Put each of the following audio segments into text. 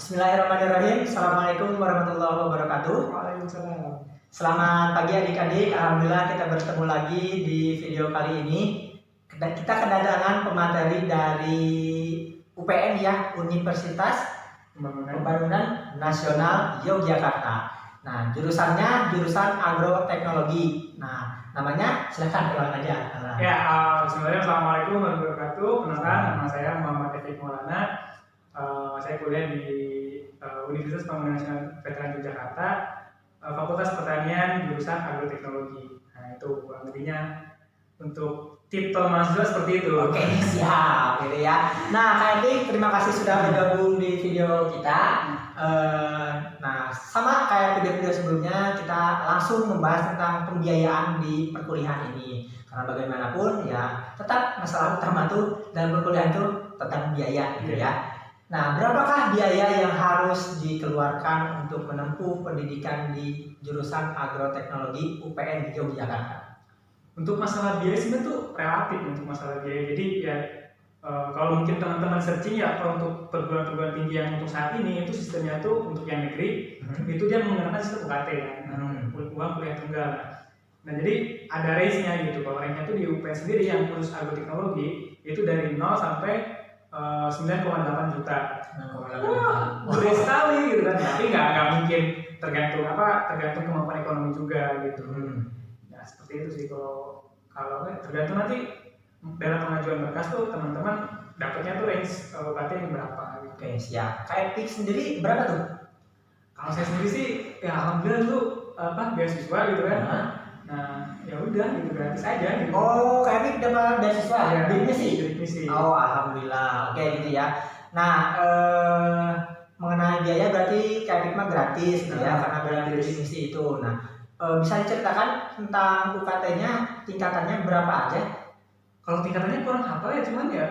Bismillahirrahmanirrahim. Assalamualaikum warahmatullahi wabarakatuh. Waalaikumsalam. Selamat pagi adik-adik. Alhamdulillah kita bertemu lagi di video kali ini. Kita kedatangan pemateri dari UPN ya, Universitas Pembangunan Nasional Yogyakarta. Nah, jurusannya jurusan agroteknologi. Nah, namanya silahkan kenalan aja. Ya, bismillahirrahmanirrahim. Assalamualaikum warahmatullahi wabarakatuh. Kenalkan, nama saya Muhammad Efik Maulana. Saya kuliah di Universitas Pembangunan Nasional Veteran Yogyakarta, Fakultas Pertanian, jurusan agroteknologi. Nah, itu kurang lebihnya untuk titel mahasiswa seperti itu. Oke, siap, gitu ya. Nah, Kak Edik, terima kasih sudah bergabung di video kita. Nah, sama kayak video-video sebelumnya, kita langsung membahas tentang pembiayaan di perkuliahan ini. Karena bagaimanapun ya, tetap masalah utama tuh dalam perkuliahan itu tentang biaya, gitu ya. Nah, berapakah biaya yang harus dikeluarkan untuk menempuh pendidikan di jurusan agroteknologi UPN Yogyakarta? Untuk masalah biaya sebenarnya tuh relatif untuk masalah biaya. Jadi ya kalau mungkin teman-teman searching ya, kalau untuk perguruan-perguruan tinggi yang untuk saat ini itu sistemnya tuh untuk yang negeri itu dia menggunakan sistem UKT ya, uang kuliah tunggal. Nah, jadi ada range-nya gitu. Kalau range-nya tuh di UPN sendiri yang khusus agroteknologi itu dari 0 sampai 9,8 juta. Wah, gede sekali gitu kan. Tapi nggak mungkin, tergantung kemampuan ekonomi juga gitu. Nah, seperti itu sih kalau tergantung nanti dalam pengajuan berkas tuh teman-teman dapatnya tuh range UKT yang berapa gitu. Oke, siap. Kayak Edik sendiri berapa tuh? Kalau saya sendiri sih ya alhamdulillah tuh beasiswa gitu kan. Nah, ya udah gitu, gratis aja gitu. Oh, Kak Edik dapat beasiswa Ya, bidik misi? bidik misi. Oh, alhamdulillah. Oke, gitu ya. Nah, mengenai biaya berarti Kak Edik mah gratis gitu ya, karena biaya bidik misi itu. Nah, bisa diceritakan tentang UKT-nya tingkatannya berapa aja? Kalau tingkatannya kurang hafal ya, cuman ya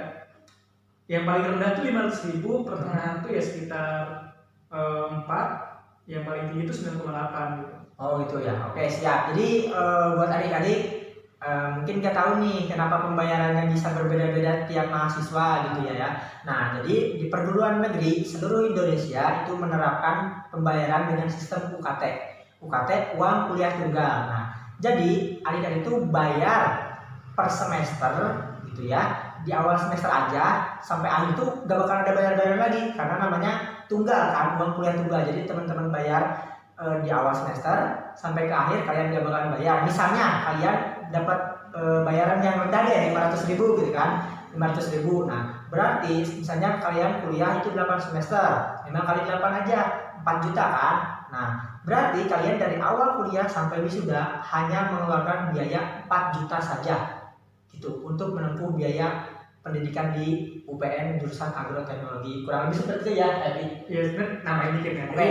yang paling rendah tuh 500.000, pertengahan tuh ya sekitar 4, yang paling tinggi itu 9,8 gitu. Oh gitu ya, oke siap. Jadi buat adik-adik mungkin nggak tahu nih kenapa pembayarannya bisa berbeda-beda tiap mahasiswa gitu ya. Nah, jadi di perguruan negeri seluruh Indonesia itu menerapkan pembayaran dengan sistem UKT. UKT, uang kuliah tunggal. Nah, jadi adik-adik itu bayar per semester gitu ya. Di awal semester aja sampai akhir itu nggak bakal ada bayar-bayar lagi karena namanya tunggal kan, uang kuliah tunggal. Jadi teman-teman bayar di awal semester sampai ke akhir kalian gak bakalan bayar. Misalnya kalian dapat bayaran yang rendah deh 500.000 gitu kan, 500.000. Nah, berarti misalnya kalian kuliah itu 8 semester, 5 kali 8 aja 4 juta kan. Nah, berarti kalian dari awal kuliah sampai wisuda hanya mengeluarkan biaya 4 juta saja gitu untuk menempuh biaya pendidikan di UPN jurusan agroteknologi. Kurang lebih seperti itu ya, Edik. Iya, sebenarnya nambahin dikit ya. Oke.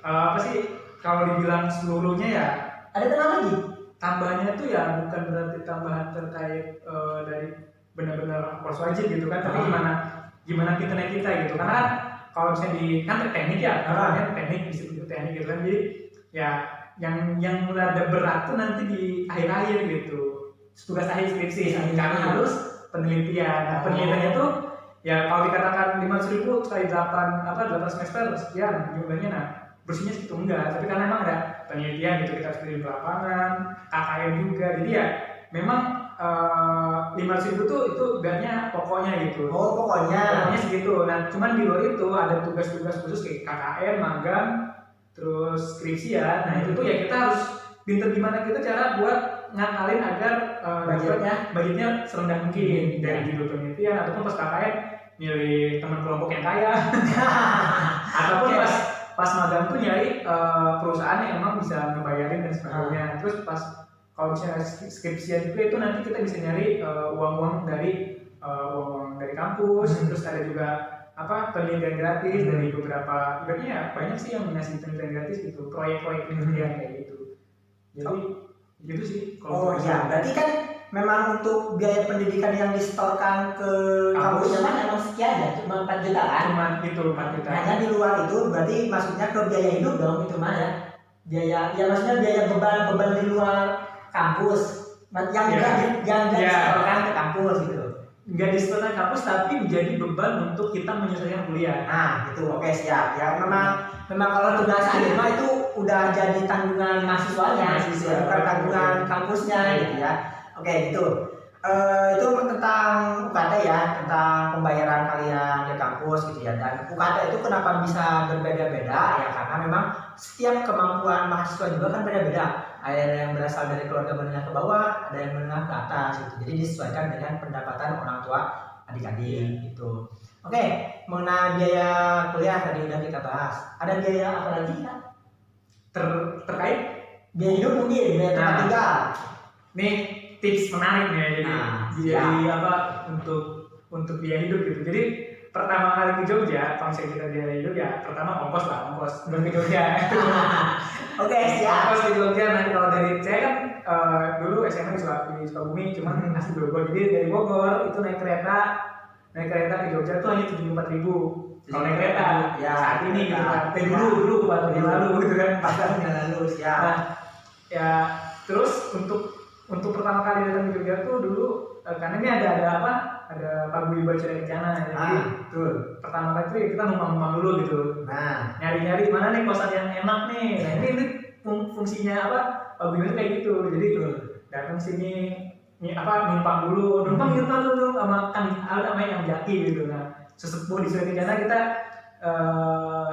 Apa sih kalau dibilang seluruhnya ya, Ada tambahan lagi? tambahannya tuh ya bukan berarti tambahan terkait dari benar-benar course wajib gitu kan, tapi gimana kita gitu. Karena kan kalau misalnya di kan teknik ya, namanya teknik, disiplin teknik gitu kan. Jadi ya yang rada berat tuh nanti di akhir-akhir gitu. Tugas akhir skripsi karena harus penelitian. Nah, penelitiannya tuh ya kalau dikatakan 500.000 kali 8 semester sekian jumlahnya, nah bersihnya segitu enggak, tapi karena memang ada penelitian gitu, kita harus terjun ke lapangan, KKN juga, jadi ya memang 500.000 tuh itu ibaratnya pokoknya gitu. Oh, pokoknya segitu. Nah, cuman di luar itu ada tugas-tugas khusus kayak KKN, magang, terus skripsi ya. Nah, itu tuh ya kita harus pinter gimana kita cara buat ngakalin agar budgetnya serendah mungkin dari judul penelitian, ataupun pas KKN milih teman kelompok yang kaya ataupun pas magang tuh nyari perusahaan yang emang bisa ngebayarin dan sebagainya. Terus pas kalau misalnya skripsian juga itu nanti kita bisa nyari uang-uang dari kampus. Terus ada juga penelitian gratis dari beberapa, ibaratnya banyak sih yang ngasih penelitian gratis gitu, proyek-proyek penelitian kayak gitu. Jadi gitu sih. Oh iya, berarti kan memang untuk biaya pendidikan yang disetorkan ke kampusnya kan emang sekian ya, cuma 4 juta kan? Cuma itu 4 juta. Hanya di luar itu berarti maksudnya ke biaya hidup dong itu mah ya. Maksudnya biaya beban di luar kampus yang disetorkan ke kampus gitu. nggak di setengah kampus tapi menjadi beban untuk kita menyelesaikan kuliah. Nah gitu, oke siap ya. Memang kalau tugas akhir mah itu udah jadi tanggungan mahasiswanya, bukan tanggungan kampusnya gitu ya. Oke gitu. Itu tentang UKT ya, tentang pembayaran kalian di kampus gitu ya. Dan UKT itu kenapa bisa berbeda-beda ya, karena memang setiap kemampuan mahasiswa juga kan beda-beda. Ada yang berasal dari keluarga menengah ke bawah, ada yang menengah ke atas gitu. Jadi disesuaikan dengan pendapatan orang tua adik-adik gitu. Oke, mengenai biaya kuliah tadi udah kita bahas. Ada biaya apa lagi ya? Terkait Biaya hidup mungkin, biaya tempat tinggal. Nih tips menarik nih jadi apa untuk biaya hidup gitu. Jadi pertama kali ke Jogja, kalau misalnya kita biaya hidup ya pertama ongkos buat ke Jogja. Oke, siap. Ongkos ke Jogja. Nanti kalau dari saya kan dulu SMA di Sukabumi, cuman asli Bogor. Jadi dari Bogor itu naik kereta ke Jogja tuh hanya 74.000. Kalau naik kereta ya saat ini gitu kan. Dulu 4 tahun yang lalu gitu kan. 4 tahun yang lalu siap. Nah, ya terus untuk pertama kali datang ke Jogja tuh dulu karena ini ada paguyuban Cira Kencana. Jadi betul. pertama kali tuh ya kita numpang dulu gitu. Nah, nyari mana nih kosan yang enak nih. Nah, ini fungsinya paguyuban kayak gitu. Jadi datang sini numpang dulu sama Kang namanya Kang Jaki gitu. Nah, sesepuh di Cira Kencana kita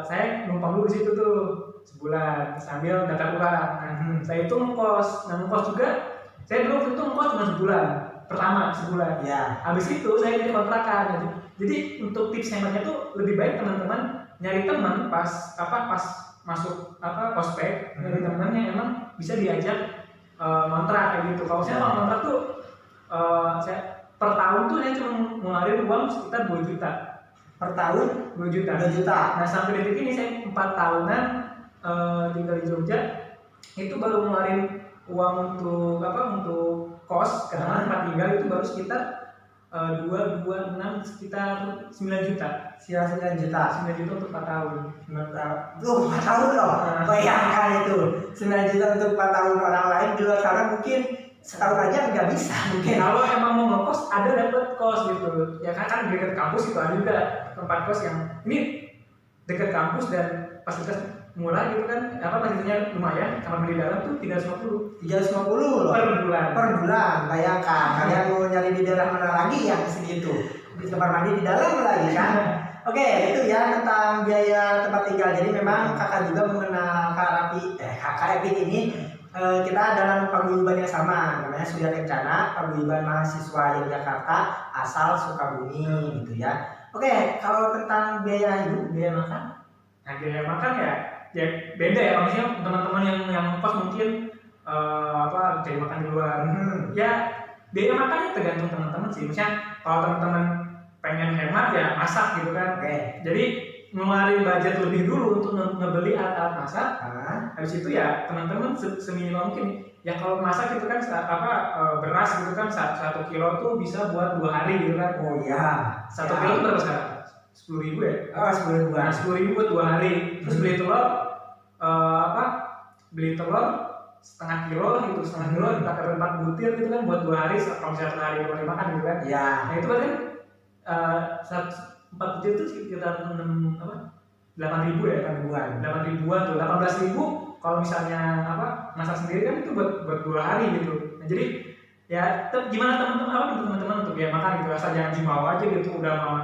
saya numpang dulu di situ tuh sebulan sambil daftar ulang. Nah, saya itu ngekos. Nah, ngekos juga saya dulu itu ngekos cuma sebulan. Ya. Habis itu saya jadi kontrakan. Jadi untuk tips hematnya tuh lebih baik teman-teman nyari teman pas masuk prospek, nyari teman yang emang bisa diajak kontrak kayak gitu. Kalau saya kalau kontrak tuh saya per tahun tuh saya cuma ngeluarin uang sekitar 2 juta. Per tahun 2 juta. Nah, sampai detik ini saya 4 tahunan tinggal di Jogja itu baru ngeluarin uang untuk kos karena tempat tinggal itu baru sekitar 226 sekitar 9 juta. 9 juta untuk 4 tahun. 4 tahun loh. Bayangkan itu 9 juta untuk 4 tahun. Orang lain di luar sana mungkin setahun aja nggak bisa mungkin. Kalau emang mau ngekos ada dapat kos gitu. Ya kan dekat kampus itu ada juga tempat kos yang ini dekat kampus dan fasilitas murah gitu kan, fasilitasnya lumayan. Kamar mandi dalam tuh 350 loh per bulan. Bayangkan kalian mau nyari di daerah mana lagi yang segitu, di kamar mandi di dalam lagi kan. Oke, itu ya tentang biaya tempat tinggal. Jadi memang kakak juga mengenal kakak Epi ini kita dalam paguyuban yang sama, namanya Surya Kencana, paguyuban mahasiswa Yogyakarta asal Sukabumi gitu ya. Oke, kalau tentang biaya hidup, biaya makan? Nah, biaya makan ya beda ya, maksudnya teman-teman yang ngekos mungkin cari makan di luar. Ya biaya makan tergantung teman-teman sih. Misalnya kalau teman-teman pengen hemat ya masak gitu kan. Jadi ngeluarin budget lebih dulu untuk ngebeli alat masak. Habis itu ya teman-teman seminimal mungkin. Ya kalau masak itu kan beras gitu kan 1 kilo tuh bisa buat 2 hari gitu kan. Oh iya. 1 kilo itu berapa sekarang? 10.000 ya? 10.000. Nah, 10.000 buat 2 hari. Terus beli telur setengah kilo gitu, pakai 4 butir gitu kan buat 2 hari. Kalau misalnya 1 hari boleh makan gitu kan. Iya. Nah itu berarti 4 butir itu sekitar 8.000 ya kan? 8.000-an tuh, 18.000 kalau misalnya masak sendiri kan itu buat 2 hari gitu. Nah, jadi ya gimana teman-teman untuk biaya makan gitu, asal jangan mau aja gitu, udah mau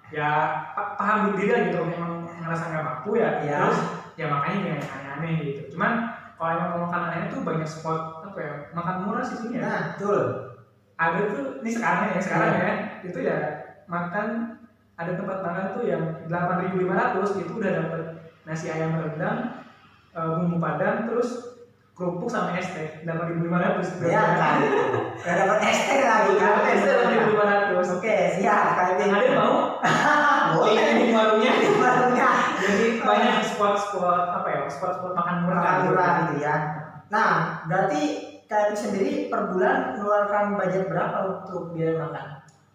ya paham diri gitu, memang ngerasa nggak mampu ya. Terus ya makanya jangan aneh-aneh gitu. Cuman kalau emang mau makan aneh tuh banyak spot makan murah sih sini ya. Nah, betul. Ada tuh ini sekarang ya itu ya makan, ada tempat makan tuh yang 8.500 itu udah dapet nasi ayam rendang, bumbu padang, terus kerupuk sama es teh 8.500. Ya kan. Udah dapat es teh lagi kan. Es teh 8.500. Oke, siap. Ada yang mau? Boleh di warungnya. Jadi banyak spot-spot makan murah gitu ya. Nah, berarti kalian sendiri per bulan mengeluarkan budget berapa untuk biaya makan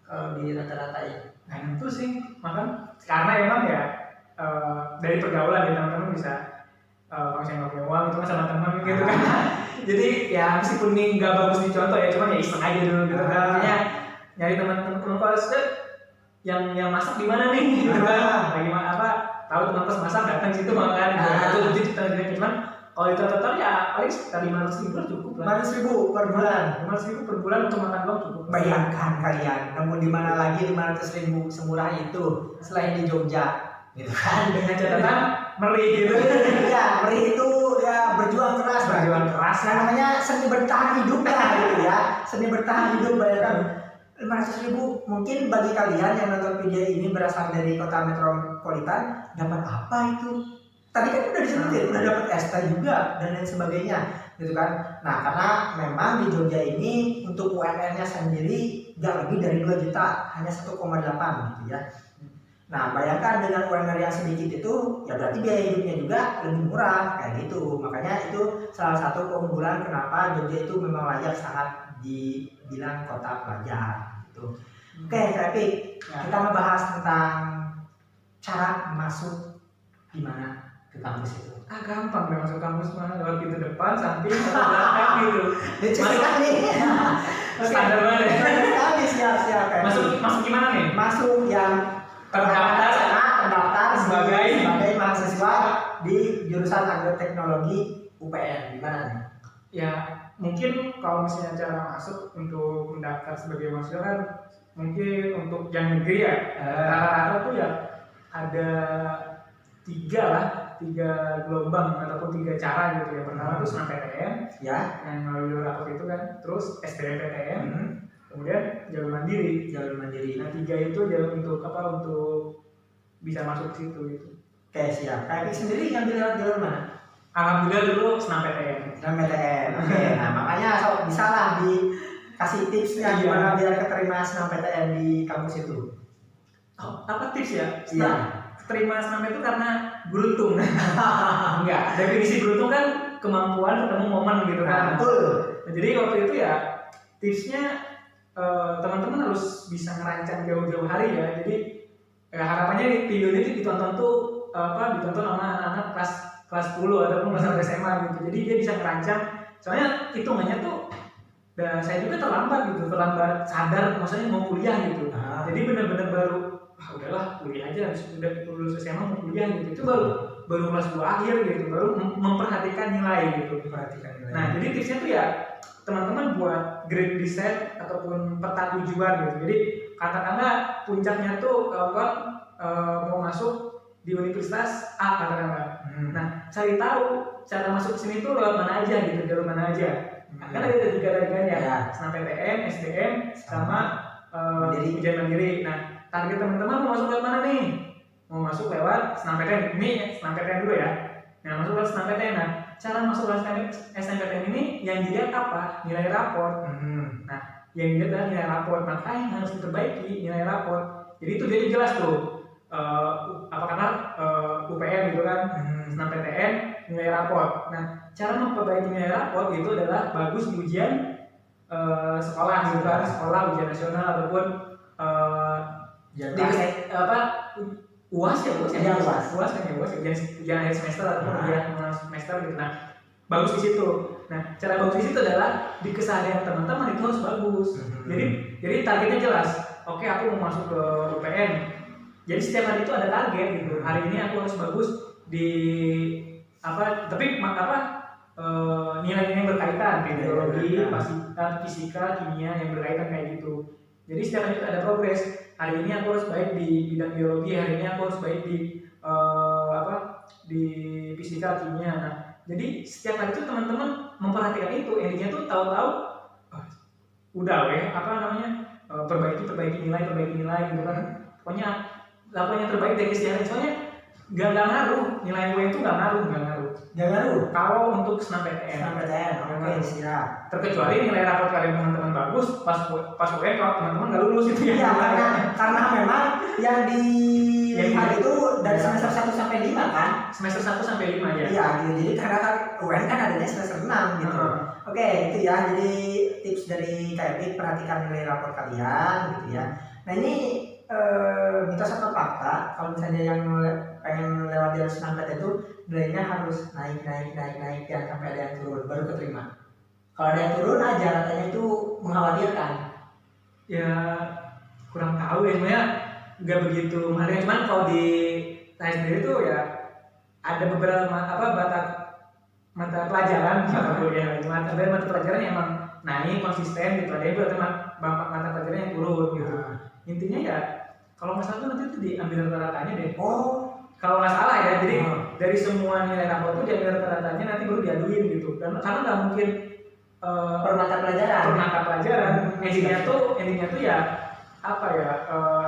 kalau di rata-rata ya? Nah itu sih makan karena emang ya dari pergaulan ya teman-teman bisa kalau misalnya nggak punya uang itu kan sama teman gitu kan. Jadi ya meskipun ini nggak bagus dicontoh ya, cuman ya iseng aja dulu gitu kan. Artinya nyari teman-teman kelas yang masak di mana nih gitu kan, lagi apa tahu teman kelas masak datang situ makan itu lucu cuman kalau itu total ya paling sekitar 500.000 cukup lah. 500.000 per bulan. 500.000 per bulan untuk makan doang cukup. Bayangkan kalian, namun di mana lagi 500.000 semurah itu selain di Jogja, gitu kan? Dengan catatan meri gitu. Ya, meri itu ya berjuang keras, berjuang keras. Nah, namanya seni bertahan hidup lah gitu ya. Seni bertahan hidup, bayangkan 500.000 mungkin bagi kalian yang nonton video ini berasal dari kota metropolitan dapat apa itu? Tadi kan udah disebutin, udah dapat ST juga dan lain sebagainya, gitu kan? Nah, karena memang di Jogja ini untuk UMR-nya sendiri nggak lebih dari 2 juta, hanya 1,8 gitu ya. Nah, bayangkan dengan UMR yang sedikit itu, ya berarti biaya hidupnya juga lebih murah, kayak gitu. Makanya itu salah satu keunggulan kenapa Jogja itu memang layak sangat dibilang kota pelajar. Gitu. Oke, Kak Epi, kita membahas tentang cara masuk gimana ke kampus itu. Gampang deh masuk kampus mah, lewat pintu depan, samping, atau belakang gitu. Masuk nih. Standar banget. Siap. Masuk gimana nih? Masuk yang terdaftar sebagai mahasiswa di jurusan agroteknologi UPN. Gimana nih? Ya mungkin kalau misalnya cara masuk untuk mendaftar sebagai mahasiswa kan mungkin untuk yang negeri ya rata-rata tuh ya ada 3 gelombang ataupun 3 cara gitu ya. Pertama itu SNMPTN ya, yang melalui rapor itu kan, terus SBMPTN, kemudian jalur mandiri. Nah 3 itu jalur untuk apa, untuk bisa masuk ke situ gitu. Oke, siap. Kak sendiri ngambil lewat jalur mana? Alhamdulillah dulu SNMPTN. Oke, nah makanya bisa lah dikasih tipsnya gimana biar keterima SNMPTN di kampus itu. Apa tips ya? Iya. Keterima SNM itu karena beruntung. Enggak, definisi beruntung kan kemampuan ketemu momen gitu kan. Betul. Nah, jadi waktu itu ya tipsnya teman-teman harus bisa ngerancang jauh-jauh hari ya. Jadi harapannya video ini ditonton ditonton sama anak-anak kelas 10 ataupun kelas SMA gitu. Jadi dia bisa ngerancang. Soalnya hitungannya tuh saya juga terlambat sadar maksudnya mau kuliah gitu. Jadi benar-benar baru udahlah kuliah aja, udah lulus SMA mau kuliah gitu. Itu baru kelas 2 akhir gitu, baru memperhatikan nilai gitu. Nah, jadi tipsnya tuh ya teman-teman buat grade reset ataupun peta tujuan gitu. Jadi katakanlah puncaknya tuh mau masuk di universitas A katakanlah. Nah, cari tahu cara masuk ke sini tuh lewat mana aja gitu, jalur mana aja. Karena ada 3 tadinya ya, SNMPTN, SBM, sama ujian mandiri. Nah, target teman-teman mau masuk lewat mana nih? Mau masuk lewat SNMPTN. Ini SNMPTN dulu ya. Nah, masuk lewat SNMPTN. Nah, cara masuk lewat SNMPTN ini yang dilihat apa? Nilai rapor. Nah, yang dilihat adalah nilai rapor. Makanya harus diperbaiki nilai rapor. Jadi itu jadi jelas tuh. UPN gitu kan, SNMPTN, nilai rapor. Nah, cara memperbaiki nilai rapor itu adalah bagus di ujian sekolah gitu kan, ujian nasional ataupun UAS ujian akhir semester ataupun ujian semester gitu. Nah, bagus di situ. Nah, cara bagus di situ adalah di keseharian teman-teman itu harus bagus. Jadi targetnya jelas. Oke, aku mau masuk ke UPN. Jadi setiap hari itu ada target gitu. Hari ini aku harus bagus di nilai-nilai yang berkaitan, biologi, fisika, kimia yang berkaitan kayak gitu. Jadi setiap hari itu ada progres. Hari ini aku harus baik di bidang biologi, hari ini aku harus baik di fisika, kimia. Nah, jadi setiap hari itu teman-teman memperhatikan itu. Endingnya tuh tahu-tahu perbaiki nilai gitu kan. Pokoknya laporan yang terbaik dari keseharian. Soalnya nggak ngaruh, nilai UN itu nggak ngaruh. Kalau untuk SNMPTN. Oke, siap. Terkecuali nilai rapor kalian teman-teman bagus, pas UN kalau teman-teman nggak lulus itu ya. Iya, karena memang yang dilihat itu dari semester 1 sampai 5 kan? Semester 1 sampai 5 ya. Iya, jadi karena kan UN kan adanya semester 6 gitu. Oke, itu ya. Jadi tips dari KFI, perhatikan nilai rapor kalian gitu ya. Nah, ini mitos atau fakta, kalau misalnya yang pengen lewat jalur SNMPTN itu nilainya harus naik ya, sampai ada yang turun baru keterima. Kalau ada yang turun aja katanya itu mengkhawatirkan. ya kurang tahu ya sebenarnya, nggak begitu mahal. Cuman kalau di saya sendiri tuh ya ada beberapa mata pelajaran mata kuliah, mata pelajaran yang emang naik konsisten gitu, ada beberapa mata pelajaran yang turun gitu. Intinya ya kalau nggak salah tuh nanti tuh diambil rata-ratanya deh. Kalau nggak salah ya, jadi dari semua nilai rapor itu diambil rata-ratanya, nanti baru diaduin gitu. Karena nggak mungkin per mata pelajaran. Endingnya tuh ya apa ya,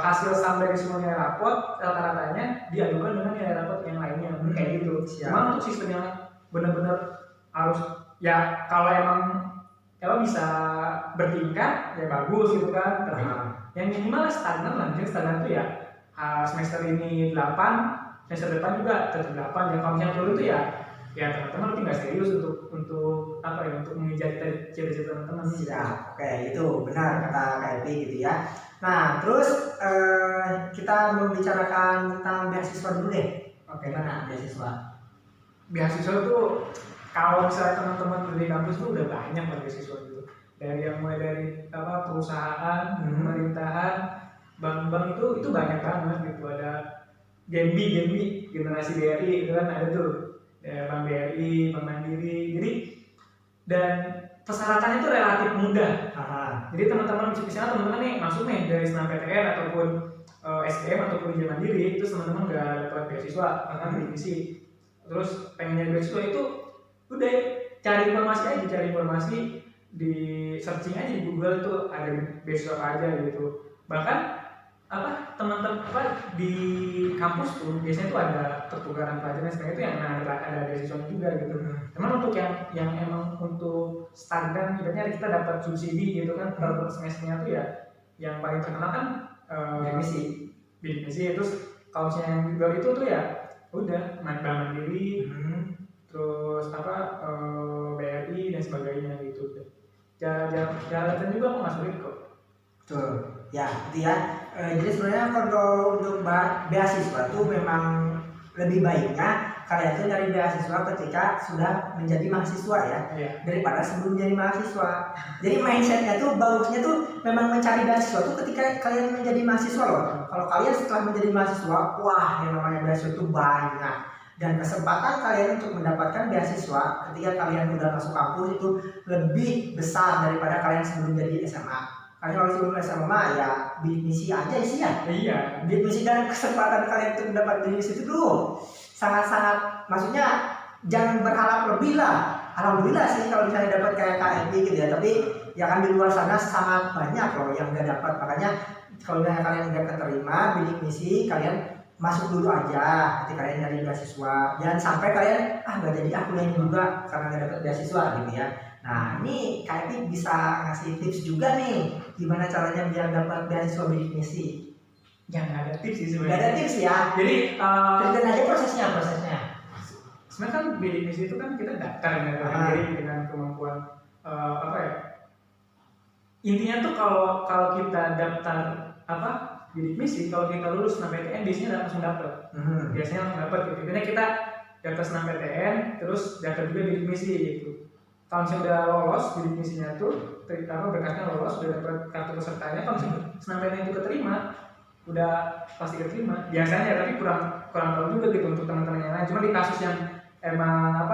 hasil sum dari semua nilai rapor rata-ratanya diadukan dengan nilai rapor yang lainnya, kayak gitu. Cuma untuk sistem yang benar-benar harus ya, kalau emang bisa bertingkat ya bagus gitu kan, tapi yang minimal stagnan lah. Jadi stagnan itu ya semester ini 8, semester depan juga tetap 8. Yang kalau misalnya turun itu ya teman-teman lebih nggak serius untuk apa ya, untuk mengejar cita-cita teman-teman. Oke, itu benar kata Kak Epi gitu ya. Nah, terus kita membicarakan tentang beasiswa dulu deh. Oke. Gimana beasiswa? Beasiswa tuh kalau misalnya teman-teman di kampus tuh udah banyak beasiswa gitu. Dari yang mulai dari apa, perusahaan, pemerintahan, bank-bank itu banyak banget gitu. Ada Genbi, generasi BRI itu kan ada tuh. Bank BRI, Bank Mandiri. Jadi dan persyaratannya itu relatif mudah. Jadi teman-teman misalnya teman-teman nih masuk nih dari SNMPTN ataupun SBM ataupun ujian mandiri, itu teman-teman nggak dapat beasiswa karena berisi. Terus pengen nyari beasiswa itu udah cari informasi di searching aja di Google tuh ada beasiswa apa aja gitu. Bahkan teman-teman di kampus tuh biasanya tuh ada pertukaran pelajaran seperti itu yang ada beasiswa juga gitu. Teman untuk yang emang untuk standar ibaratnya kita dapat subsidi gitu kan per semesternya tuh ya, yang paling terkenal kan bidik misi. Terus kalau misalnya yang di luar itu tuh ya udah Bank Mandiri, terus BRI dan sebagainya gitu. Jalan juga kok nggak sulit kok. Betul. Ya, itu ya. Jadi sebenarnya kalau untuk beasiswa tuh memang lebih baiknya kalian tuh nyari beasiswa ketika sudah menjadi mahasiswa ya, daripada sebelum menjadi mahasiswa. Jadi mindsetnya tuh bagusnya tuh memang mencari beasiswa tuh ketika kalian menjadi mahasiswa loh. Kalau kalian setelah menjadi mahasiswa, wah yang namanya beasiswa tuh banyak, dan kesempatan kalian untuk mendapatkan beasiswa ketika kalian udah masuk kampus itu lebih besar daripada kalian sebelum jadi SMA. Karena kalau sebelum SMA ya bidik misi aja isinya. Iya. Bidik misi dan kesempatan kalian untuk mendapat bidik misi itu tuh sangat-sangat, maksudnya jangan berharap lebih lah. Alhamdulillah sih kalau misalnya dapat kayak KMP gitu ya. Tapi ya kan di luar sana sangat banyak loh yang nggak dapat. Makanya kalau misalnya kalian nggak keterima bidik misi, kalian masuk dulu aja ketika kalian nyari beasiswa. Jangan sampai kalian nggak jadi kuliah juga karena nggak dapat beasiswa gitu ya. Nah ini KMP bisa ngasih tips juga nih gimana caranya biar dapat beasiswa bidik misi. Ya nggak ada tips sih sebenarnya. Nggak ada tips ya. Jadi ceritain aja prosesnya. Sebenarnya kan bidik misi itu kan kita daftar dengan kemampuan intinya tuh kalau kita daftar bidik misi, kalau kita lulus SNMPTN biasanya langsung dapat. Biasanya langsung dapat gitu. Biasanya kita daftar SNMPTN terus daftar juga bidik misi gitu. Kalau misalnya udah lolos bidik misinya tuh, berkasnya lolos, udah dapat kartu pesertanya, kalau misalnya SNMPTN itu keterima, udah pasti keterima biasanya. Tapi kurang tahu juga gitu untuk teman-teman yang lain. Cuma di kasus yang emang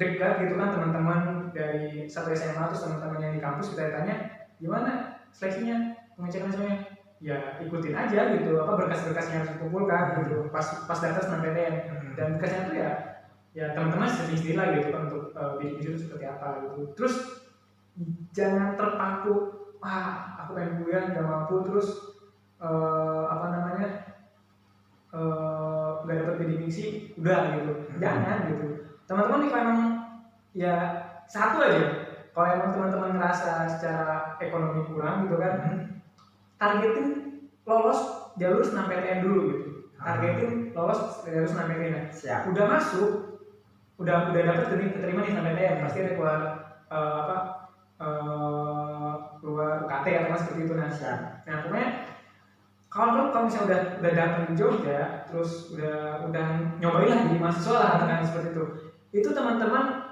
dekat gitu kan, teman-teman dari satu SMA terus teman-teman yang di kampus kita tanya gimana seleksinya, pengecekan semuanya, ya ikutin aja gitu, berkas-berkasnya harus dikumpulkan gitu pas daftar SNMPTN. Dan berkasnya tuh ya teman-teman sendiri lah gitu kan untuk bidik misi itu seperti apa gitu. Terus jangan terpaku, aku pengen kuliah nggak mampu terus nggak dapat bidik misi udah gitu. Jangan gitu teman-teman. Nih kalau emang ya satu aja, kalau emang teman-teman ngerasa secara ekonomi kurang gitu kan, targetin lolos jalur SNMPTN dulu gitu. Targetin lolos jalur SNMPTN. Udah masuk, udah dapat keterima di SNMPTN, pasti ada keluar keluar UKT atau seperti itu. Nah pokoknya kalau misalnya udah datang di Jogja, terus udah nyobain lah jadi mahasiswa lah dengan seperti itu teman-teman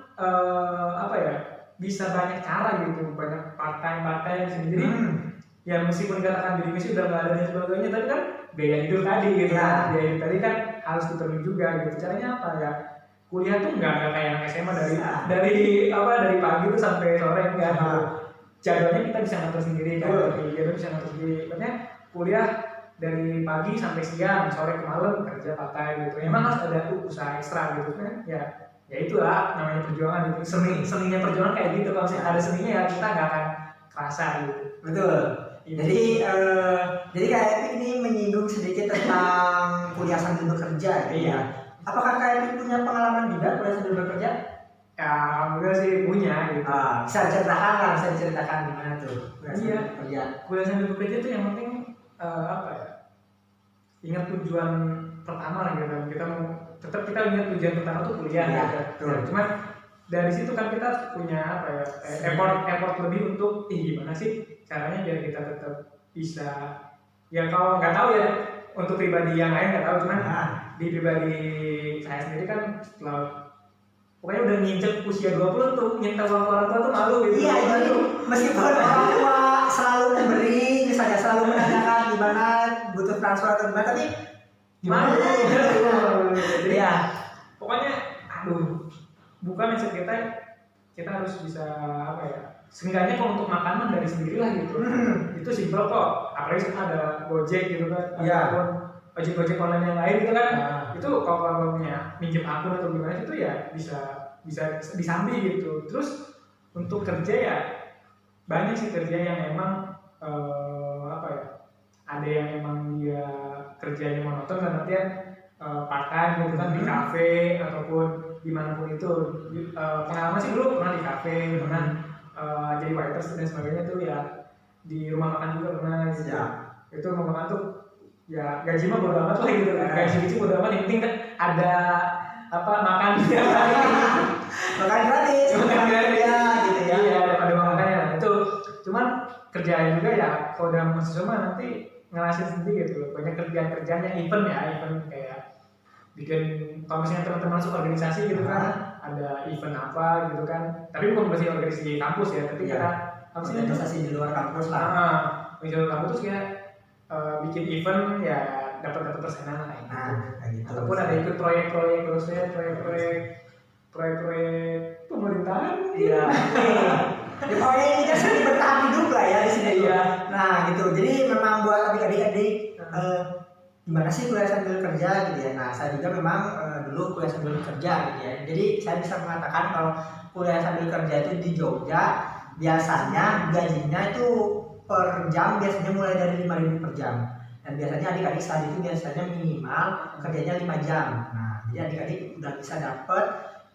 bisa banyak cara gitu, banyak partai di sini. Jadi ya meskipun dikatakan bidik misi udah nggak ada dan sebagainya, tapi kan biaya hidup tadi gitu Ya. kan, biaya hidup tadi kan harus dipenuhi juga gitu. Caranya apa ya? Kuliah tuh nggak kayak anak SMA dari pagi tuh sampai sore enggak gitu. Jadwalnya kita bisa ngatur sendiri kan, jadwal bisa ngatur sendiri. Maksudnya kuliah dari pagi sampai siang, sore ke malam kerja partai gitu. Emang harus ada usaha ekstra gitu kan? Ya itulah namanya perjuangan gitu. Seninya perjuangan kayak gitu. Kalau misalnya ada seninya ya kita nggak akan kerasa gitu. Betul. Jadi kayak ini menyinggung sedikit tentang kuliah sambil bekerja gitu ya. Apakah kayak punya pengalaman juga kuliah sambil bekerja? Ya, alhamdulillah sih punya gitu. Bisa diceritakan gimana tuh kuliah sambil bekerja? Kuliah sambil bekerja tuh yang penting apa ya? Ingat tujuan pertama lah gitu. Kita ingat tujuan pertama tuh kuliah gitu. Ya, cuman dari situ kan kita punya apa ya? Effort lebih untuk gimana sih caranya biar kita tetap bisa, ya kalau nggak tahu ya untuk pribadi yang lain nggak tahu, cuman di pribadi saya sendiri kan setelah pokoknya udah nginjek usia 20 tuh minta uang orang tua tuh malu gitu. Iya, jadi meskipun orang tua selalu memberi, misalnya selalu menanyakan gimana butuh transfer atau gimana, tapi malu. Jadi ya pokoknya bukan mindset kita harus bisa apa ya, seenggaknya kalau untuk makanan dari sendiri lah gitu. Itu simpel kok, apalagi ada Gojek gitu kan, ataupun ojek online yang lain gitu kan. Itu kalau punya minjem akun atau gimana itu ya bisa disambi gitu. Terus untuk kerja ya banyak sih kerja yang emang apa ya, ada yang emang dia kerjanya monoton dan artian part-time gitu kan, di kafe ataupun dimanapun itu. Pengalaman sih dulu pernah di kafe, pernah jadi waiters dan sebagainya tuh ya, di rumah makan juga pernah gitu. Itu rumah makan tuh ya gaji mah bodo amat lah gitu, gaji bodo amat, yang penting kan ada apa makan gratis ya gitu ya. Iya, ada makannya. Itu cuman kerjaan juga ya kalau udah mahasiswa mah nanti ngelasin sendiri gitu. Banyak kerjaan-kerjaan yang event kayak bikin, kalau misalnya teman-teman masuk organisasi gitu kan, ada event apa gitu kan, tapi bukan organisasi kampus ya, tapi kita organisasi di luar kampus lah. Di luar kampus ya bikin event ya dapat persenan lah gitu. Ataupun ada ikut proyek-proyek dosen, proyek-proyek pemerintahan. Iya. Ya pokoknya ini kan seni bertahan hidup lah ya di sini. Iya. Nah gitu. Jadi memang buat adik-adik gimana sih kuliah sambil kerja gitu ya. Nah saya juga memang dulu kuliah sambil kerja gitu ya. Jadi saya bisa mengatakan kalau kuliah sambil kerja itu di Jogja biasanya gajinya itu per jam biasanya mulai dari 5.000 per jam. Dan biasanya adik-adik saat itu biasanya minimal kerjanya 5 jam. Nah jadi adik-adik udah bisa dapat,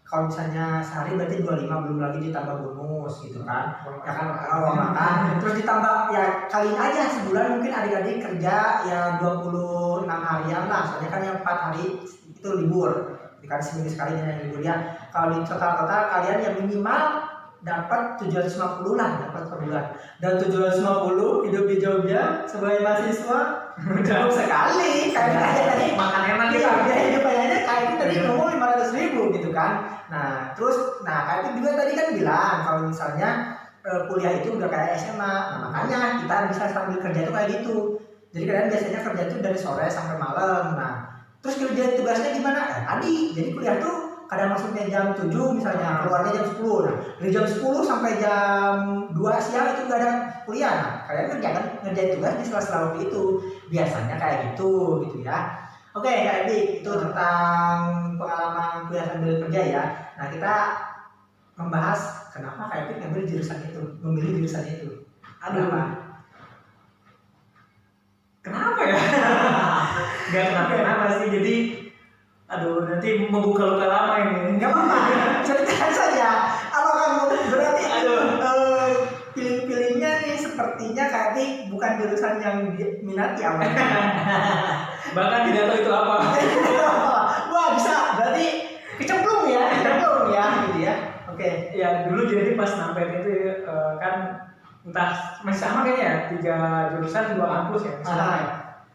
kalau misalnya sehari berarti 25, belum lagi ditambah bonus gitu kan. Ya kan uang makan. Terus ditambah ya kaliin aja sebulan mungkin adik-adik kerja ya 26 harian lah. Soalnya kan yang 4 hari itu libur. Kan seminggu sekali yang libur ya. Kalau di total kalian yang minimal dapat 750 lah dapat per bulan. Dan 750 hidup di Jogja sebagai mahasiswa jauh sekali. Kayak tadi makan enak gitu. Biaya hidup kayaknya kayak itu tadi ngomong 500.000 gitu kan. Nah kayak itu juga tadi kan bilang kalau misalnya kuliah itu udah kayak SMA. Nah makanya kita bisa sambil kerja itu kayak gitu. Jadi kalian biasanya kerja itu dari sore sampai malam. Nah terus kerja tugasnya gimana? Tadi jadi kuliah tuh kadang masuknya jam 7 misalnya, keluarnya jam 10. Nah, dari jam 10 sampai jam 2 siang itu nggak ada kuliah. Nah, kalian ngerjain tugas di sela-sela waktu itu. Biasanya kayak gitu ya. Oke, Kak Ebi, itu tentang pengalaman kuliah sambil kerja ya. Nah, kita membahas kenapa Kak Ebi memilih jurusan itu. Kenapa ya? Gak kenapa sih, jadi nanti membuka luka lama ini. Gak apa-apa, ceritakan saja. Apakah berarti pilih-pilihnya nih sepertinya Kak bukan jurusan yang diminati awalnya. Bahkan tidak tahu itu apa. Wah bisa, berarti kecemplung ya gitu ya. Oke. Ya dulu jadi pas nampet itu kan entah masih sama kayaknya 3 jurusan 2 kampus ya.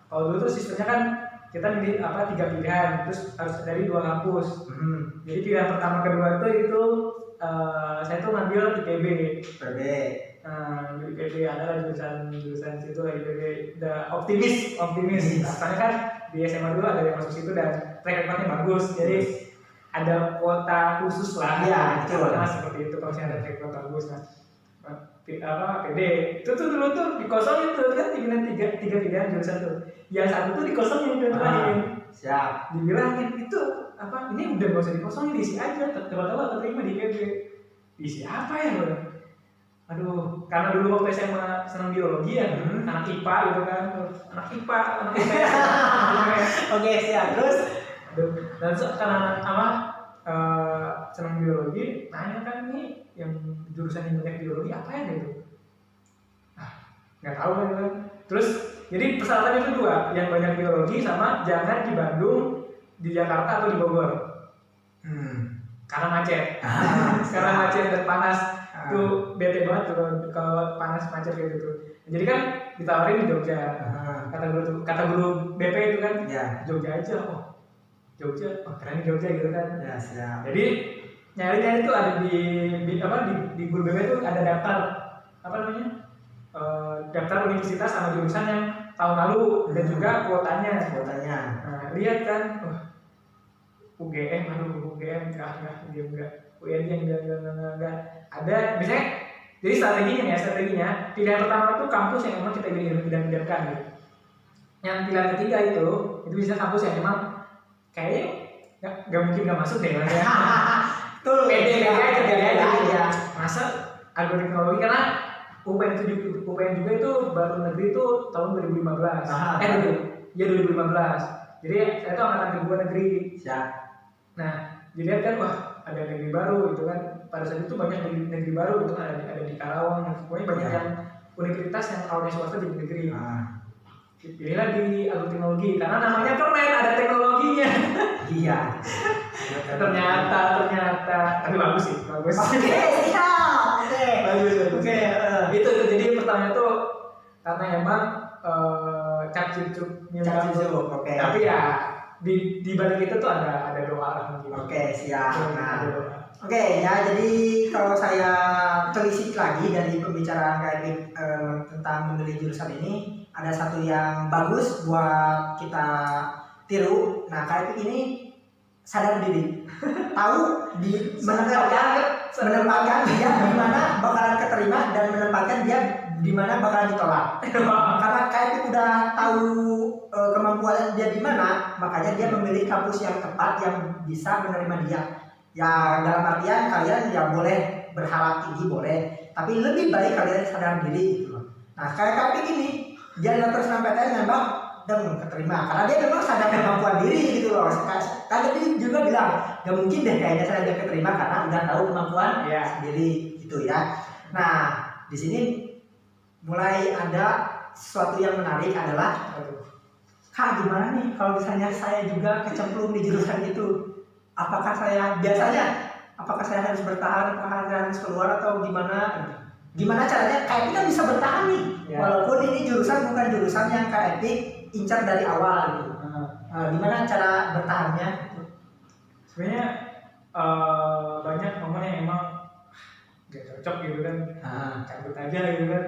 Kalau dulu tuh sistemnya kan kita milih 3 pilihan, terus harus dari 2 kampus. Jadi pilihan pertama kedua itu saya tuh ngambil IPB. Nah, di IPB adalah jurusan situ IPB udah optimis. Soalnya kan di SMA dulu ada yang masuk situ dan track recordnya bagus, jadi ada kuota khusus lah. Iya, betul. Nah, seperti itu kalau ada track record bagus. Nah, PD itu tuh dulu tuh dikosongin tuh kan tiga pilihan jurusan tuh. Yang satu tuh dikosongin dan terakhir. Siap. Dibilangin itu ini udah gak usah dikosongin, diisi aja. Tiba-tiba keterima di IPB. Diisi apa ya bro? Aduh, karena dulu waktu SMA senang biologi ya, anak IPA gitu kan, anak IPS. Oke, siap. Terus, aduh, dan karena senang biologi, nanya kan ini yang jurusan yang banyak biologi apa ya gitu? Nggak tahu kan. Terus, jadi persyaratannya itu dua, yang banyak biologi sama jangan di Bandung, di Jakarta atau di Bogor. Karena macet. Karena macet dan panas. Itu bete banget tuh kalau panas macet kayak gitu. Jadi kan ditawarin di Jogja. Kata guru BP itu kan, Jogja aja. Jogja, keren di Jogja gitu kan. Ya, siap. Jadi nyari tuh ada di guru BP itu ada daftar daftar universitas sama jurusan yang tahun lalu dan juga kuotanya. Nah, lihat kan, UGM enggak. UN enggak. Ada biasanya, jadi strateginya pilihan pertama itu kampus yang memang kita idam-idamkan gitu. Yang pilihan ketiga itu bisa kampus yang memang kayaknya nggak mungkin nggak masuk deh ya. Tuh. Pede aja. Masa agroteknologi karena UPN juga itu baru negeri itu tahun 2015. 2015. Jadi saya itu angkatan kedua negeri. Siap. Nah, dilihat kan ada negeri baru gitu kan. Pada saat itu banyak negeri baru gitu kan, ada di Karawang, pokoknya banyak yang universitas yang awalnya swasta jadi negeri. Pilihlah di agroteknologi karena namanya keren, ada teknologinya. Iya. ternyata tapi bagus sih, bagus. Oke. Itu jadi pertanyaan tuh karena emang cap cincuk. Oke. Tapi ya di balik itu tuh ada doa lah mungkin. Oke, siap. Oke, ya jadi kalau saya telisik lagi dari pembicaraan KIP tentang memilih jurusan ini, ada satu yang bagus buat kita tiru. Nah, KIP ini sadar diri, tahu menempatkan dia di mana bakalan keterima dan menempatkan dia di mana bakalan ditolak. Karena KIP udah tahu kemampuan dia di mana, makanya dia memilih kampus yang tepat yang bisa menerima dia. Ya dalam artian kalian ya boleh berharap tinggi boleh, tapi lebih baik kalian sadar diri gitu loh. Nah kayak KIP ini dia datang SNMPTN nembak dan keterima karena dia memang sadar kemampuan diri gitu loh. Kan tadi juga bilang gak mungkin deh kayaknya saya gak keterima karena udah tahu kemampuan sendiri gitu ya. Nah di sini mulai ada sesuatu yang menarik adalah Kak gimana nih kalau misalnya saya juga kecemplung di jurusan itu? Apakah saya harus bertahan, apakah saya harus keluar atau gimana? Gimana caranya KIP kan bisa bertahan nih, walaupun ini jurusan bukan jurusan yang KIP incar dari awal gitu. Gimana cara bertahannya? Sebenarnya banyak momen yang emang gak cocok gitu kan, cabut aja gitu kan,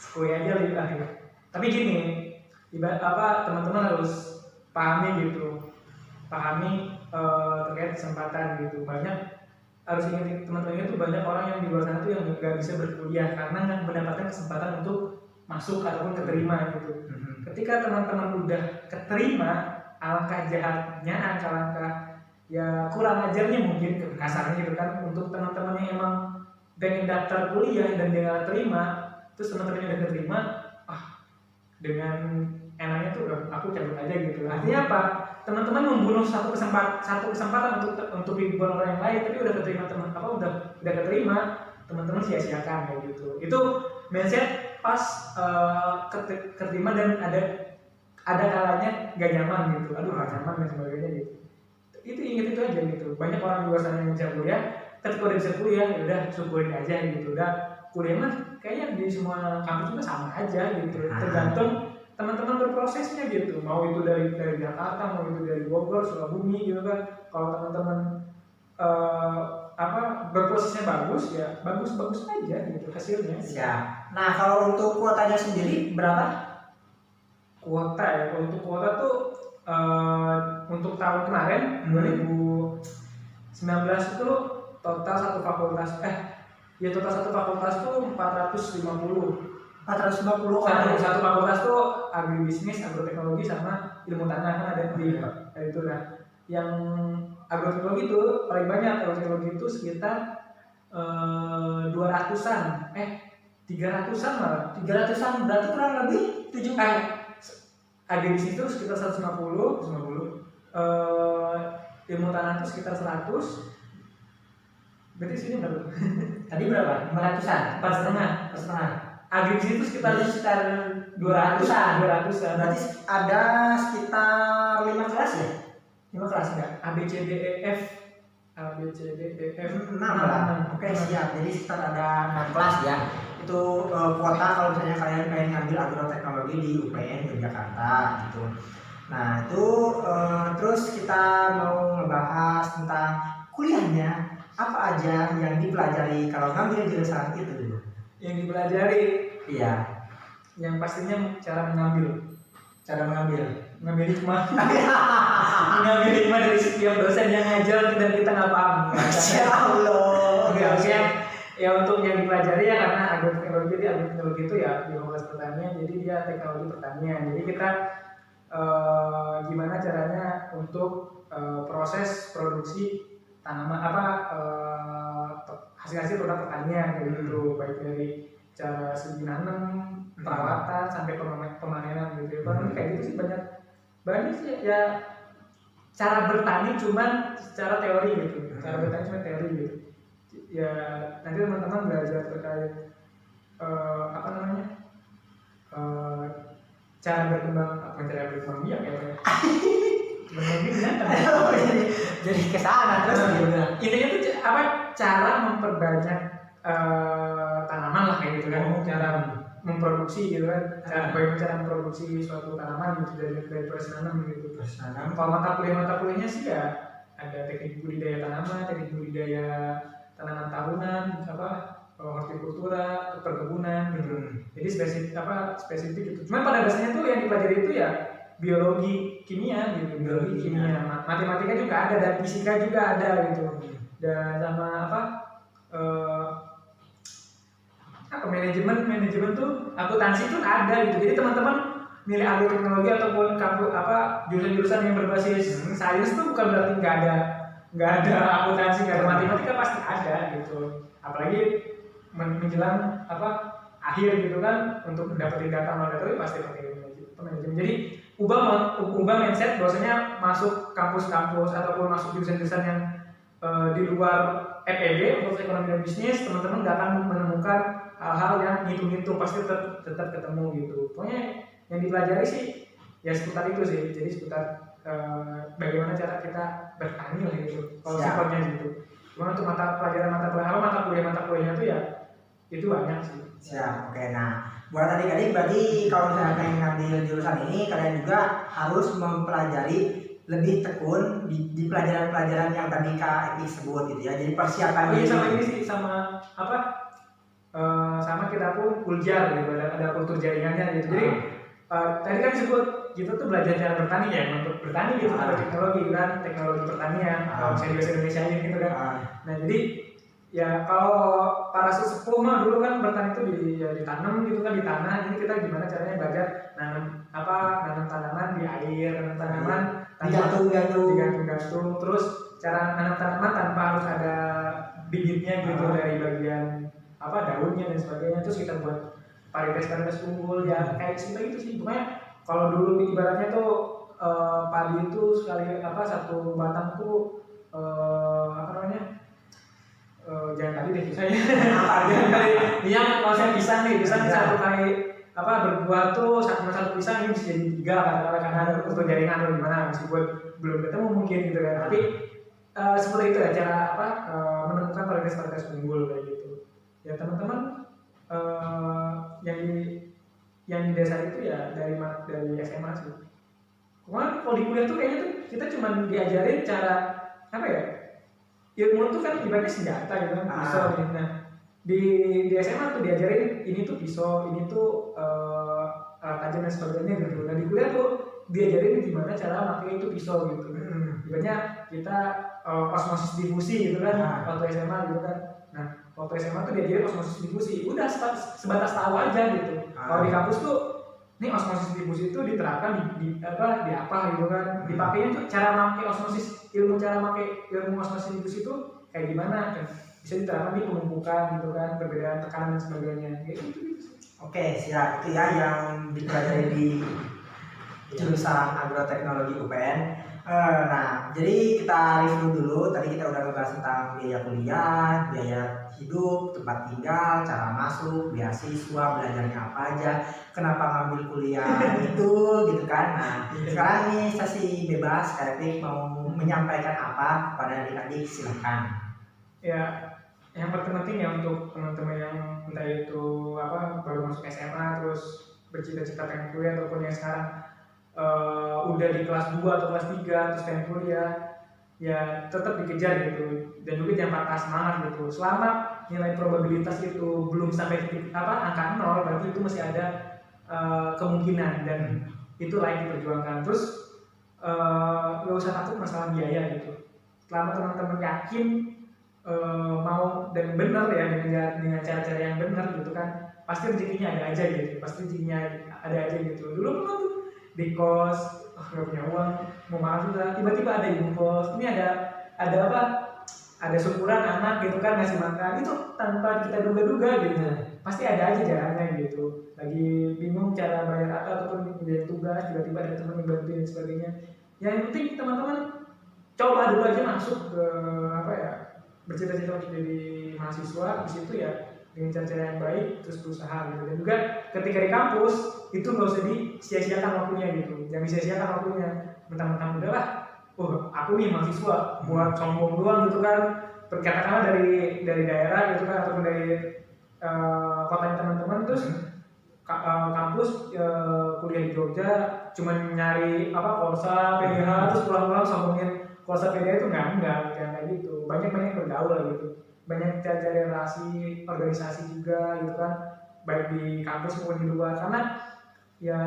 kuliah aja lebih akhir. Tapi gini, teman-teman harus pahami terkait kesempatan gitu. Banyak harus ingat teman-teman itu banyak orang yang di luar sana tuh yang nggak bisa berkuliah karena nggak mendapatkan kesempatan untuk masuk ataupun keterima gitu. Ketika teman-teman udah keterima, alangkah jahatnya, alangkah ya kurang ajarnya mungkin kasarnya gitu kan untuk teman-teman yang emang pengen daftar kuliah dan dia nggak terima, terus teman-teman yang udah keterima, dengan enaknya tuh aku cabut aja gitu. Artinya apa? Teman-teman membunuh satu kesempatan untuk ribuan orang yang lain, tapi udah keterima udah keterima, teman-teman sia-siakan kayak gitu. Itu mindset pas keterima dan ada kalanya gak nyaman gitu. Aduh gak nyaman dan sebagainya gitu. Itu inget itu aja gitu. Banyak orang di luar sana yang bisa kuliah, ketika udah bisa kuliah ya udah syukurin aja gitu. Udah kuliah mah kayaknya di semua kampus juga sama aja gitu. Tergantung teman-teman berprosesnya gitu, mau itu dari Jakarta, mau itu dari Bogor, Sukabumi gitu kan. Kalau teman-teman berprosesnya bagus ya bagus aja gitu hasilnya. Siap. Nah kalau untuk kuotanya sendiri berapa? Kuota ya, untuk kuota tuh untuk tahun kemarin 2019 itu total satu fakultas total satu fakultas tuh 450 orang. satu fakultas tuh agribisnis, agroteknologi sama ilmu tanah kan ada di itu. Nah yang agroteknologi itu paling banyak, agroteknologi itu sekitar 200-an 300-an malah 300-an berarti kurang lebih 7 agribisnis itu sekitar 150 ilmu tanah itu sekitar 100. Berarti sini berapa? Tadi berapa? 500-an? 4,5. Agribisnis itu sekitar 200-an. Berarti ada sekitar 5 kelas ya? 5 kelas enggak? A B C D E F 6 lah. Oke, siap. Jadi sekitar ada 6 kelas ya. Itu kuota kalau misalnya kalian pengen ngambil agroteknologi di UPN Yogyakarta gitu. Nah itu terus kita mau ngebahas tentang kuliahnya apa aja yang dipelajari kalau ngambil jurusan itu dulu. Yang dipelajari, iya. Yang pastinya cara mengambil hikmah. Mengambil hikmah dari setiap dosen yang ngajar dan kita nggak paham. Masya Allah. Oke. Ya untuk yang dipelajari ya karena agroteknologi itu ya di fakultas pertanian, jadi dia teknologi pertanian. Jadi kita gimana caranya untuk proses produksi tanaman hasil produk pertanian gitu, baik dari cara segi nanam, perawatan sampai pemanenan gitu. Kayak gitu sih banyak sih ya cara bertani cuman secara teori gitu. Cara bertani cuma teori gitu. Ya nanti teman-teman belajar terkait cara berkembang biak ya. Jadi kesana terus intinya tuh cara memperbanyak tanaman lah kayak gitu kan, cara memproduksi gitu kan, bagaimana cara memproduksi suatu tanaman gitu dari proses nanam gitu. Kalau mata kuliahnya sih ya ada teknik budidaya tanaman, teknik budidaya tanaman tahunan, hortikultura, perkebunan gitu. Jadi spesifik gitu. Cuman pada dasarnya tuh yang dipelajari itu ya biologi kimia gitu, matematika juga ada dan fisika juga ada gitu. Dan sama manajemen tuh akuntansi tuh ada gitu. Jadi teman-teman milih agroteknologi ataupun jurusan-jurusan yang berbasis sains tuh bukan berarti nggak ada akuntansi, nggak ada matematika, pasti ada gitu. Apalagi menjelang akhir gitu kan, untuk mendapatkan data melalui pasti pakai manajemen. Jadi ubah mindset bahwasanya masuk kampus-kampus ataupun masuk jurusan-jurusan yang di luar FEB, Fakultas Ekonomi dan Bisnis, teman-teman nggak akan menemukan hal-hal yang ngitung-ngitung, pasti tetap ketemu gitu. Pokoknya yang dipelajari sih ya seputar itu sih, jadi seputar bagaimana cara kita bertani lah gitu, kalau simpelnya gitu. Cuma untuk mata kuliahnya tuh ya itu banyak sih. Siap, oke. Nah buat adik-adik berarti kalau misalnya pengen ngambil jurusan ini, kalian juga harus mempelajari lebih tekun di pelajaran-pelajaran yang tadi Kak Eki sebut gitu ya. Jadi persiapan sama ini sih sama sama kita pun kuljar gitu, ada kultur jaringannya gitu. Jadi tadi kan disebut kita tuh belajar cara bertani ya, untuk bertani gitu, ada teknologi kan, teknologi pertanian, bisa di bahasa Indonesia gitu kan. Nah jadi ya kalau para sesepuh mah dulu kan bertani itu ditanam gitu kan di tanah. Ini kita gimana caranya belajar nanam tanaman di air, nanam tanaman digantung, terus cara nanam tanaman tanpa harus ada bibitnya gitu, dari bagian daunnya dan sebagainya. Terus kita buat varietas unggul ya kayak gitu sih. Pokoknya kalau dulu ibaratnya tuh padi itu sekali satu batang tuh jangan tadi deh saya jangan tadi yang maksudnya pisang satu kali berbuah tuh satu pisang ini bisa jadi 3 karena ada kultur jaringan atau gimana, meskipun belum ketemu mungkin gitu kan. Tapi seperti itu ya cara menemukan varietas unggul kayak gitu ya teman-teman. Yang di desa itu ya dari SMA sih. Kalau di kuliah tuh kayaknya tuh kita cuma diajarin cara ilmu itu kan ibaratnya senjata gitu kan, pisau gitu. Nah di SMA tuh diajarin ini tuh pisau, ini tuh alat tajam dan sebagainya gitu. Nah di kuliah tuh diajarin gimana cara pakai itu pisau gitu. Ibaratnya kita osmosis difusi gitu kan waktu SMA gitu kan. Nah waktu SMA tuh diajarin osmosis difusi, udah sebatas tahu aja gitu. Kalau di kampus tuh ini osmosis difusi itu diterapkan di apa gitu kan, dipakainya tuh cara pakai osmosis, cara pakai ilmu osmosis difusi itu kayak gimana kan, bisa diterapkan di penumpukan gitu kan, perbedaan tekanan dan sebagainya gitu. Oke, siap. Itu ya yang dipelajari di jurusan agroteknologi UPN. Nah, jadi kita review dulu. Tadi kita udah ngebahas tentang biaya kuliah, biaya hidup, tempat tinggal, cara masuk, beasiswa, belajarnya apa aja, kenapa ngambil kuliah itu, gitu kan. Nah, sekarang nih sesi bebas, Kak mau menyampaikan apa kepada adik-adik, silakan. Ya, yang penting ya untuk teman-teman yang entah itu baru masuk SMA terus bercita-cita pengen kuliah, ataupun yang sekarang udah di kelas 2 atau kelas 3 terus pengen kuliah, ya tetap dikejar gitu, dan juga jangan patah semangat gitu. Selama nilai probabilitas itu belum sampai titik angka 0, berarti itu masih ada kemungkinan, dan itu layak diperjuangkan. Terus nggak usah takut masalah biaya gitu. Selama teman-teman yakin mau dan benar ya dengan cara-cara yang benar gitu kan, pasti rezekinya ada aja gitu, pasti rezekinya ada aja gitu. Dulu pernah tuh di kos, nggak punya uang, mau makan juga, tiba-tiba ada ibu kos, ini ada syukuran anak gitu kan, ngasih makan, itu tanpa kita duga-duga gitu, pasti ada aja jalannya gitu. Lagi bingung cara bayar ataupun menjadi tugas, tiba-tiba ada teman yang bantuin dan sebagainya. Yang penting teman-teman coba dulu aja masuk ke bercita-cita untuk jadi mahasiswa, di situ ya dengan cara-cara yang baik, terus berusaha gitu. Dan juga ketika di kampus itu nggak usah disia-siakan waktunya gitu, jangan disia-siakan waktunya mentang-mentang udahlah, aku nih mahasiswa buat sombong doang gitu kan, katakanlah dari daerah gitu kan, ataupun dari kotanya teman-teman, terus kampus kuliah di Jogja cuman nyari Korsa, PDH, terus pulang-pulang sombongin Korsa PDH itu enggak kayak gitu. Banyak bergaul lah gitu, banyak cari relasi, organisasi juga gitu kan, baik di kampus maupun di luar. Karena ya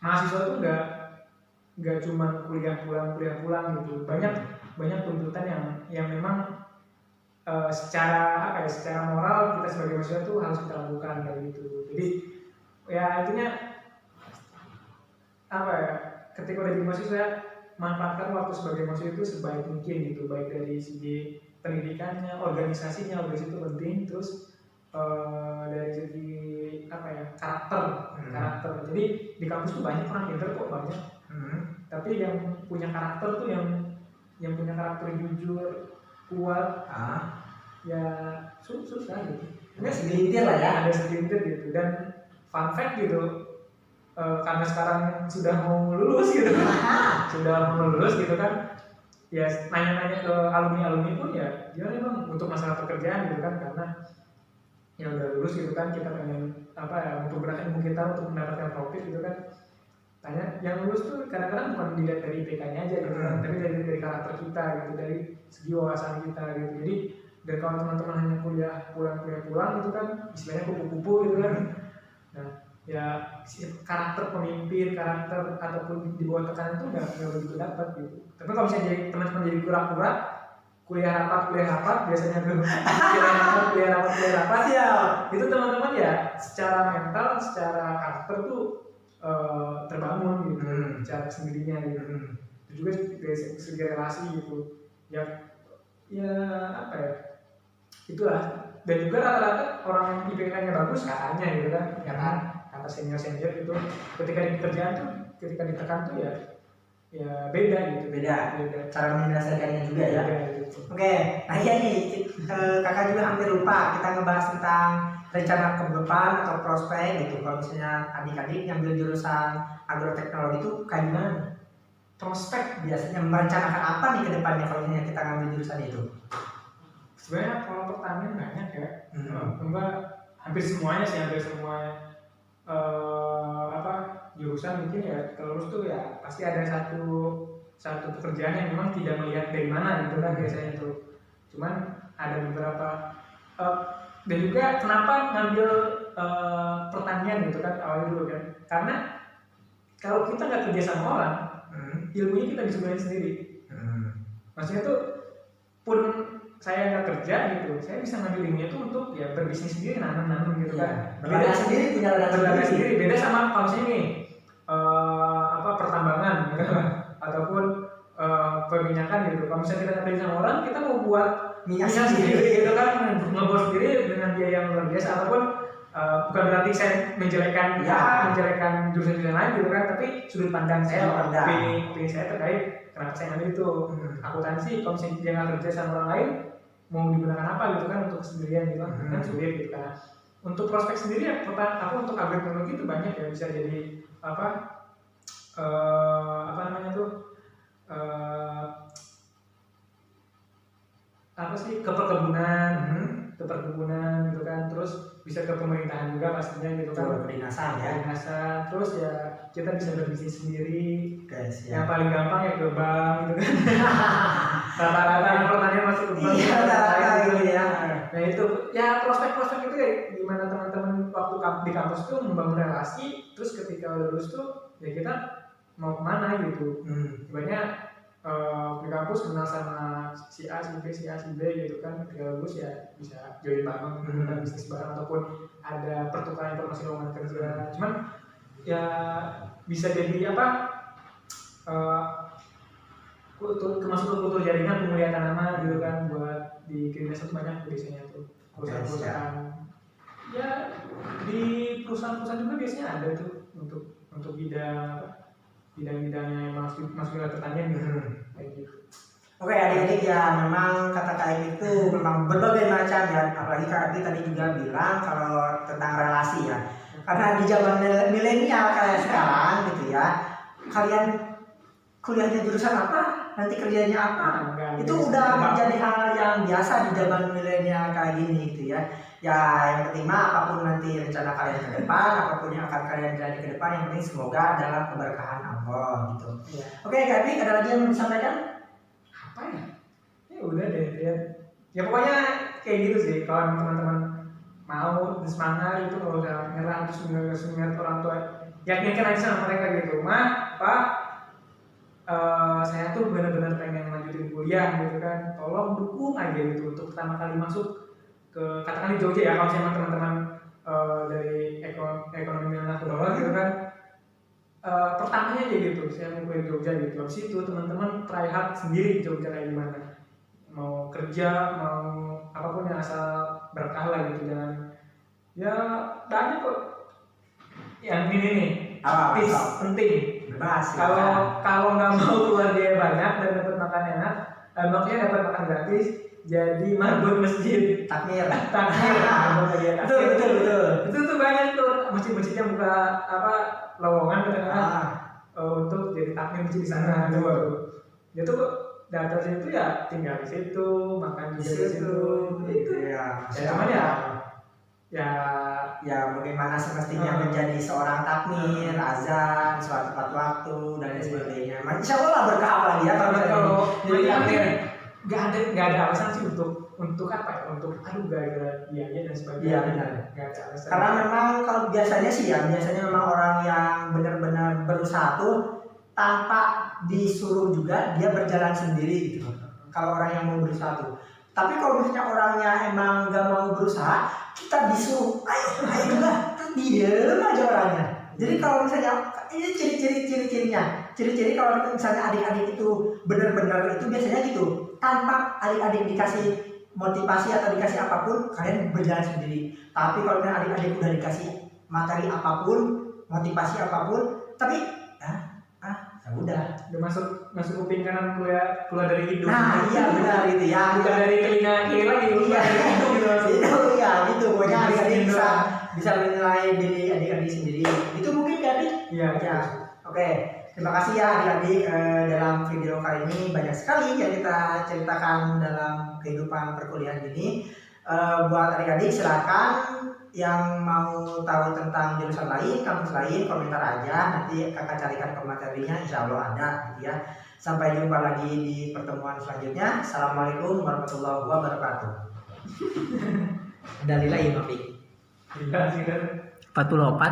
mahasiswa itu enggak cuma kuliah pulang gitu, banyak tuntutan yang memang secara moral kita sebagai mahasiswa itu harus kita lakukan kayak gitu. Jadi ya intinya ketika udah jadi mahasiswa, manfaatkan waktu sebagai mahasiswa itu sebaik mungkin gitu, baik dari segi pendidikannya, organisasinya itu penting, terus dari segi karakter. Jadi di kampus tuh banyak orang pintar kok, banyak, tapi yang punya karakter tuh yang punya karakter jujur, kuat, ya susah gitu. Ini segelintir lah ya. Ada segelintir gitu. Dan fun fact gitu, karena sekarang sudah mau lulus gitu kan, ya nanya-nanya ke alumni pun ya gimana bang untuk masalah pekerjaan gitu kan, karena ya udah lulus gitu kan, kita pengen untuk berarti ilmu kita untuk mendapatkan profit gitu kan. Tanya yang lulus tuh kadang-kadang bukan dilihat dari IPK-nya aja gitu kan, tapi dari karakter kita gitu, dari segi wawasan kita gitu. Jadi dan kalau teman-teman hanya kuliah pulang gitu kan, istilahnya kupu-kupu gitu kan, nah ya karakter pemimpin, karakter ataupun di bawah tekanan itu nggak begitu dapat gitu. Tapi kalau misalnya jadi teman-teman jadi kura-kura, kuliah rapat, biasanya tuh kuliah rapat ya, itu teman-teman ya secara mental, secara karakter tuh terbangun gitu, secara sendirinya gitu. Itu juga dari segi relasi gitu, ya itulah. Dan juga rata-rata orang yang IPK-nya bagus katanya gitu kan, kata senior itu ketika di pekerjaan tuh, ketika ditekan tuh ya beda gitu, beda cara menyelesaikannya juga ya. Gitu. Oke, nah iya nih kakak juga hampir lupa kita ngebahas tentang rencana ke depan atau prospek gitu. Kalau misalnya adik-adik ngambil jurusan agroteknologi itu kayak gimana? Prospek biasanya merencanakan apa nih ke depannya kalau misalnya kita ngambil jurusan itu? Sebenarnya kalau pertanian banyak ya, enggak hampir semuanya jurusan mungkin ya kalau lulus tuh ya pasti ada satu satu pekerjaan yang memang tidak melihat dari mana gitu kan biasanya tuh. Cuman ada beberapa dan juga kenapa ngambil pertanian gitu kan awalnya dulu kan, karena kalau kita nggak kerja sama orang, ilmunya kita bisa gunain sendiri. Maksudnya tuh pun saya nggak kerja gitu, saya bisa ngambil ilmunya tuh untuk ya berbisnis sendiri, nanam gitu kan. Beda sendiri, tinggal berladang sendiri. Beda sama kalau misalnya nih pertambangan gitu kan, ataupun peminyakan gitu. Kalau misalnya kita ngambil sama orang, kita mau buat minyak sendiri gitu kan, ngebor sendiri dengan biaya yang luar biasa. Ataupun bukan berarti saya menjelekkan jurusan-jurusan lain gitu kan, tapi sudut pandang saya, opini saya terkait kenapa saya ngambil itu. Akuntansi, kalau misalnya dia nggak kerja sama orang lain, mau digunakan apa gitu kan untuk kesendirian gitu kan sulit gitu kan. Untuk prospek sendiri ya, aku untuk upgrade teknologi itu banyak ya, bisa jadi apa namanya tuh keperkebunan gitu kan, terus bisa ke pemerintahan juga pastinya gitu kan, kedinasan ya. Terus ya kita bisa berbisnis sendiri, guys, yang paling gampang ya ke bank gitu kan. Rata-rata yang pertanian masuk ke bank gitu ya. Nah itu ya prospek-prospek itu ya gimana teman-teman waktu di kampus tuh membangun relasi, terus ketika udah lulus tuh ya kita mau kemana gitu. Banyak di kampus kenal sama si A, si B gitu kan, ketika lulus ya bisa join bareng kita bisnis bareng, ataupun ada pertukaran informasi lowongan kerja. Cuman ya bisa jadi termasuk ke kultur jaringan pemulihan tanaman gitu kan, buat di Kedinasan itu banyak biasanya tuh perusahaan-perusahaan. Ya di perusahaan-perusahaan juga biasanya ada tuh untuk bidang-bidangnya yang masuk ke pertanian gitu. Kayak gitu. Oke adik-adik, ya memang kata KM itu memang berbagai macam ya, apalagi Kak Adi tadi juga bilang kalau tentang relasi ya, karena di zaman milenial kayak sekarang gitu ya, kalian kuliahnya jurusan apa, nanti kerjanya apa, itu udah menjadi hal yang biasa di zaman milenial kayak gini gitu ya. Ya yang penting mah apapun nanti rencana kalian ke depan, apapun yang akan kalian jalani ke depan, yang penting semoga dalam keberkahan Allah gitu. Oke Kak Adi, ada lagi yang mau disampaikan? Apa ya udah deh ya pokoknya kayak gitu sih. Kalau teman-teman mau semangat itu, kalau udah nyerah terus mengingat orang tua, yakinkan aja sama mereka gitu, Pak, saya tuh benar-benar pengen lanjutin kuliah gitu kan, tolong dukung aja gitu untuk pertama kali masuk ke katakan di Jogja ya, kalau misalnya teman-teman dari ekonomi menengah ke bawah gitu kan. Pertamanya aja gitu, saya mau kuliah di Jogja gitu. Habis itu teman-teman try hard sendiri di Jogja kayak gimana. Mau kerja, mau apapun yang asal berkah lah gitu, jangan ya banyak kok. Yang ini nih, tips penting. Kalau nggak mau keluar biaya banyak dan dapat makan enak, maksudnya dapat makan gratis, jadi marbot masjid takmir. Betul. Itu tuh banyak tuh masjid-masjidnya buka lowongan kadang-kadang untuk jadi takmir masjid di sana tuh. Dia tuh data situ ya tinggal di situ, makan juga di situ. Itu ya. Cuman ya bagaimana semestinya menjadi seorang takmir, azan, sholat tepat waktu dan lain sebagainya. Insya Allah berkah apalagi ya kalau jadi takmir. Gak ada alasan sih untuk apa ya, untuk gara-gara biaya dan sebagainya. Iya benar. Gak ada alasan. Karena memang kalau biasanya memang orang yang benar-benar berusaha tuh tanpa disuruh juga dia berjalan sendiri gitu. Kalau orang yang mau berusaha tuh. Tapi kalau misalnya orangnya emang gak mau berusaha, kita disuruh, ayo lah, diem aja orangnya. Jadi kalau misalnya ini ciri-ciri kalau misalnya adik-adik itu benar-benar itu biasanya gitu, tanpa adik-adik dikasih motivasi atau dikasih apapun, kalian berjalan sendiri. Tapi kalau misalnya adik-adik udah dikasih materi apapun, motivasi apapun, tapi ya udah masuk kuping kanan keluar dari hidung. Nah iya benar itu ya. Bukan dari telinga kiri lagi. Iya gitu. Pokoknya adik-adik bisa menilai diri adik-adik sendiri. Itu mungkin adik. Iya. Oke. Terima kasih ya adik-adik, dalam video kali ini banyak sekali yang kita ceritakan dalam kehidupan perkuliahan ini. Buat adik-adik silakan yang mau tahu tentang jurusan lain, kampus lain, komentar aja. Nanti kakak carikan ke materinya, insya Allah ada gitu ya. Sampai jumpa lagi di pertemuan selanjutnya. Assalamualaikum warahmatullahi wabarakatuh. Dari lain Mafik. Gila sih kan. 44